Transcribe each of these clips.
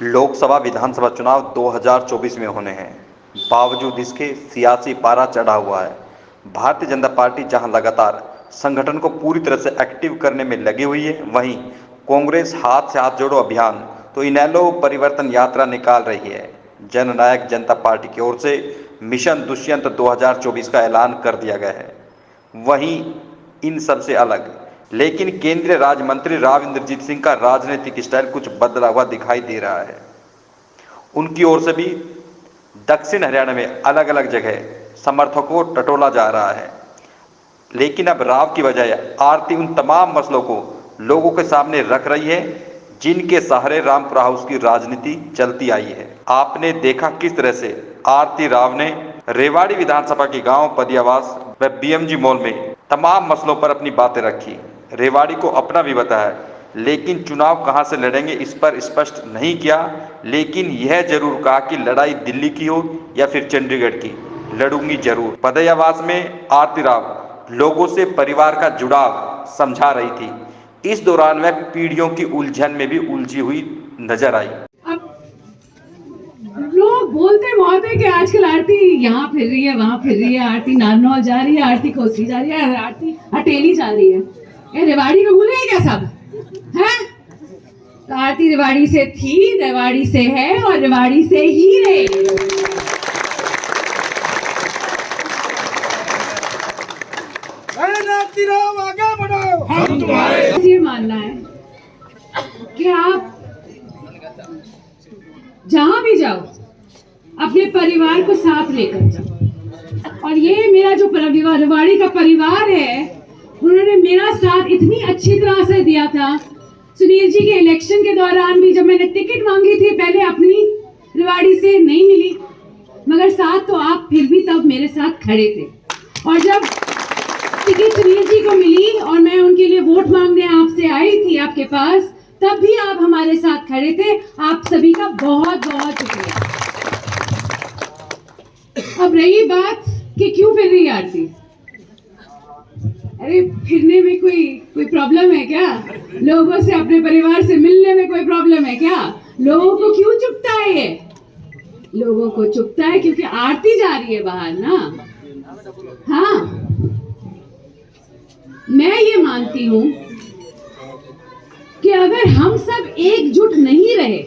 लोकसभा विधानसभा चुनाव 2024 में होने हैं। बावजूद इसके सियासी पारा चढ़ा हुआ है। भारतीय जनता पार्टी जहां लगातार संगठन को पूरी तरह से एक्टिव करने में लगी हुई है, वहीं कांग्रेस हाथ से हाथ जोड़ो अभियान तो इनेलो परिवर्तन यात्रा निकाल रही है। जननायक जनता पार्टी की ओर से मिशन दुष्यंत 2024 का ऐलान कर दिया गया है। वहीं इन सबसे अलग लेकिन केंद्रीय राज्य मंत्री राव इंद्रजीत सिंह का राजनीतिक स्टाइल कुछ बदला हुआ दिखाई दे रहा है। उनकी ओर से भी दक्षिण हरियाणा में अलग अलग जगह समर्थकों को टटोला जा रहा है, लेकिन अब राव की बजाय आरती उन तमाम मसलों को लोगों के सामने रख रही है जिनके सहारे रामपुरा हाउस की राजनीति चलती आई है। आपने देखा किस तरह से आरती राव ने रेवाड़ी विधानसभा के गांव पदियावास व बीएमजी मॉल में तमाम मसलों पर अपनी बातें रखी। रेवाड़ी को अपना भी बताया, लेकिन चुनाव कहां से लड़ेंगे इस पर स्पष्ट नहीं किया। लेकिन यह जरूर कहा कि लड़ाई दिल्ली की हो या फिर चंडीगढ़ की, लड़ूंगी जरूर। पदयावास में आरती राव लोगों से परिवार का जुड़ाव समझा रही थी। इस दौरान वह पीढ़ियों की उलझन में भी उलझी हुई नजर आई। लोग बोलते बहुत है कि आजकल आरती यहाँ फिर रही है, वहाँ फिर रही है, आरती नारनौल जा रही है, आरती कोसी जा रही है, आरती हटेली जा रही है। ये रेवाड़ी को भूले क्या सब है? तो आरती रेवाड़ी से थी, रेवाड़ी से है और रेवाड़ी से ही रहे। आगे बढ़ो, हम तुम्हारे। ये मानना है कि आप जहां भी जाओ अपने परिवार को साथ लेकर जाओ। और ये मेरा जो परिवार रेवाड़ी का परिवार है, उन्होंने मेरा साथ इतनी अच्छी तरह से दिया था। सुनील जी के इलेक्शन के दौरान भी जब मैंने टिकट मांगी थी, पहले अपनी रेवाड़ी से नहीं मिली, मगर साथ तो आप फिर भी तब मेरे साथ खड़े थे। और जब टिकट सुनील जी को मिली और मैं उनके लिए वोट मांगने आपसे आई थी आपके पास, तब भी आप हमारे साथ खड़े थे। आप सभी का बहुत बहुत शुक्रिया। अब रही बात कि क्यों फिर रही आरती। अरे फिरने में कोई प्रॉब्लम है क्या? लोगों से, अपने परिवार से मिलने में कोई प्रॉब्लम है क्या? लोगों को क्यों चुभता है ये? लोगों को चुभता है क्योंकि आरती जा रही है बाहर ना। हाँ, मैं ये मानती हूं कि अगर हम सब एकजुट नहीं रहे,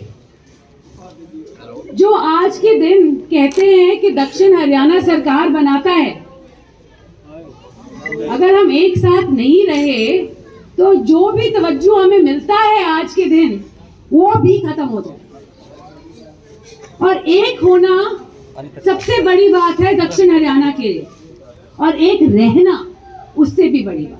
जो आज के दिन कहते हैं कि दक्षिण हरियाणा सरकार बनाता है, अगर हम एक साथ नहीं रहे तो जो भी तवज्जो हमें मिलता है आज के दिन, वो भी खत्म हो जाए। और एक होना सबसे बड़ी बात है दक्षिण हरियाणा के लिए, और एक रहना उससे भी बड़ी बात।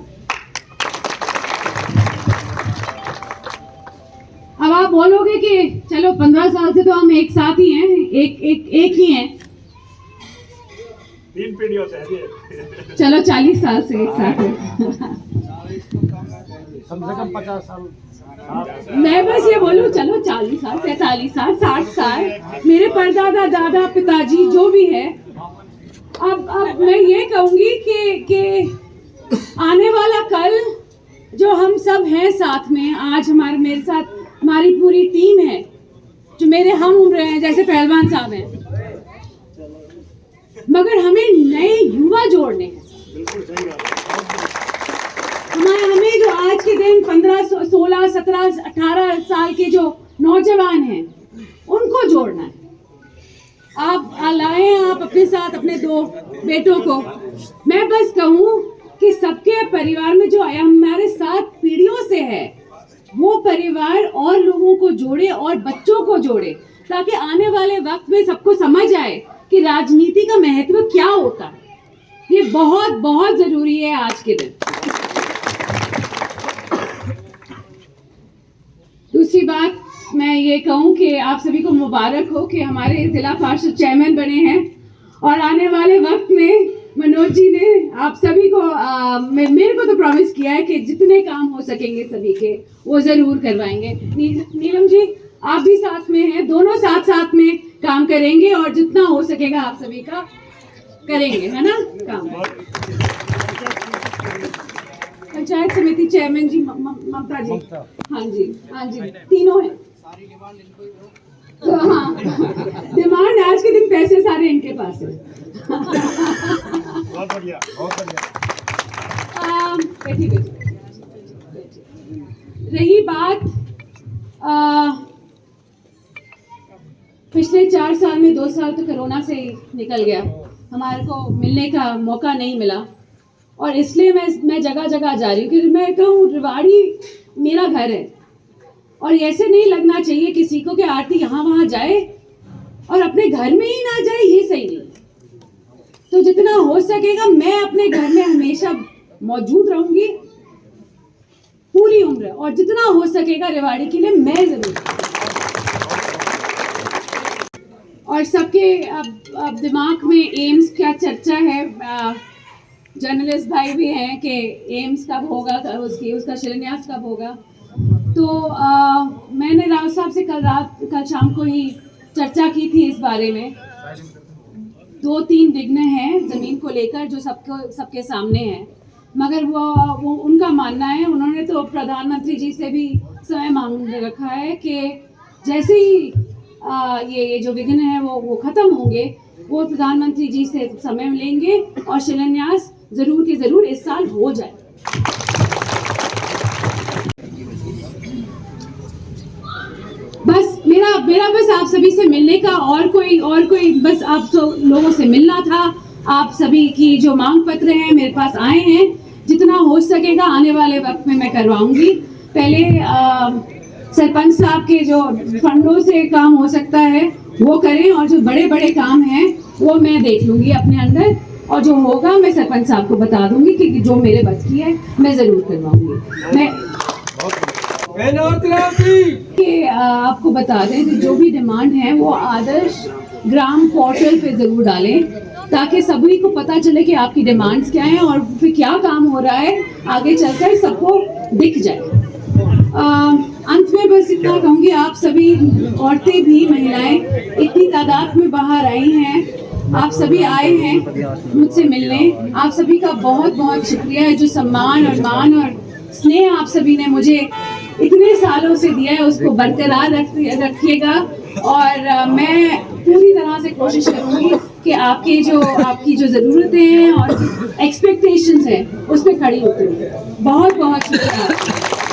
अब आप बोलोगे कि चलो 15 साल से तो हम एक साथ ही हैं, एक ही हैं। 3 पीढ़ियों से चलो 40 साल से एक साथ हैं। कम से कम 50 साल। मैं बस ये बोलूं, चलो 40 साल, 45 साल, 60 साल, मेरे परदादा, दादा, पिताजी जो भी है। अब मैं ये कहूंगी कि आने वाला कल जो हम सब हैं साथ में, आज मेरे साथ हमारी पूरी टीम है, जो मेरे हम उम्र हैं, जैसे पहलवान साहब हैं, मगर हमें नए युवा जोड़ने हैं। हमें जो आज के दिन 15, 16, 17, 18 साल के जो नौजवान हैं, उनको जोड़ना है। आप लाए हैं आप अपने साथ अपने 2 बेटों को। मैं बस कहूं कि सबके परिवार में जो हमारे साथ पीढ़ियों से है, वो परिवार और लोगों को जोड़े और बच्चों को जोड़े, ताकि आने वाले वक्त में सबको समझ आए कि राजनीति का महत्व क्या होता है। ये बहुत बहुत जरूरी है आज के दिन। दूसरी बात मैं ये कहूं कि आप सभी को मुबारक हो कि हमारे जिला पार्षद चेयरमैन बने हैं, और आने वाले वक्त में मनोज जी ने आप सभी को मेरे को तो प्रॉमिस किया है कि जितने काम हो सकेंगे सभी के वो जरूर करवाएंगे। नीलम जी आप भी साथ में हैं, दोनों साथ में काम करेंगे और जितना हो सकेगा आप सभी का करेंगे, है ना काम। पंचायत समिति चेयरमैन जी ममता जी, हाँ जी तीनों हैं। डिमांड आज के दिन पैसे सारे इनके पास है। बहुत बढ़िया, बहुत बढ़िया। बैठिए, बैठिए। रही बात पिछले 4 साल में 2 साल तो कोरोना से ही निकल गया, हमारे को मिलने का मौका नहीं मिला और इसलिए मैं जगह जगह जा रही हूँ क्योंकि मैं कहूँ रेवाड़ी मेरा घर है और ऐसे नहीं लगना चाहिए किसी को कि आरती यहाँ वहाँ जाए और अपने घर में ही ना जाए, ये सही नहीं। तो जितना हो सकेगा मैं अपने घर में हमेशा मौजूद रहूंगी पूरी उम्र और जितना हो सकेगा रेवाड़ी के लिए मैं जरूर। और सबके अब दिमाग में एम्स क्या चर्चा है, जर्नलिस्ट भाई भी हैं कि एम्स कब होगा, उसका शिलान्यास कब होगा। तो मैंने राव साहब से कल शाम को ही चर्चा की थी इस बारे में। 2-3 विघ्न हैं जमीन को लेकर जो सबके सामने हैं, मगर वो उनका मानना है, उन्होंने तो प्रधानमंत्री जी से भी समय मांग रखा है कि जैसे ही ये जो विघ्न है वो खत्म होंगे, वो प्रधानमंत्री जी से समय लेंगे और शिलान्यास जरूर के जरूर इस साल हो जाए। बस मेरा बस आप सभी से मिलने का और कोई बस आप तो लोगों से मिलना था। आप सभी की जो मांग पत्र हैं मेरे पास आए हैं, जितना हो सकेगा आने वाले वक्त में मैं करवाऊंगी। पहले सरपंच साहब के जो फंडों से काम हो सकता है वो करें और जो बड़े बड़े काम हैं वो मैं देख लूंगी अपने अंदर और जो होगा मैं सरपंच साहब को बता दूंगी कि जो मेरे बस की है मैं जरूर करवाऊंगी। मैं कि आपको बता दें कि जो भी डिमांड है वो आदर्श ग्राम पोर्टल पे जरूर डालें ताकि सभी को पता चले कि आपकी डिमांड्स क्या हैं और फिर क्या काम हो रहा है आगे चलकर सबको दिख जाए। अंत में बस इतना कहूँगी, आप सभी औरतें भी महिलाएं इतनी तादाद में बाहर आई हैं, आप सभी आए हैं मुझसे मिलने, आप सभी का बहुत बहुत शुक्रिया है। जो सम्मान और मान और स्नेह आप सभी ने मुझे इतने सालों से दिया है उसको बरकरार रखिएगा और मैं पूरी तरह से कोशिश करूँगी कि आपकी जो ज़रूरतें हैं और एक्सपेक्टेशंस हैं उस पर खड़ी होती हूँ। बहुत बहुत शुक्रिया।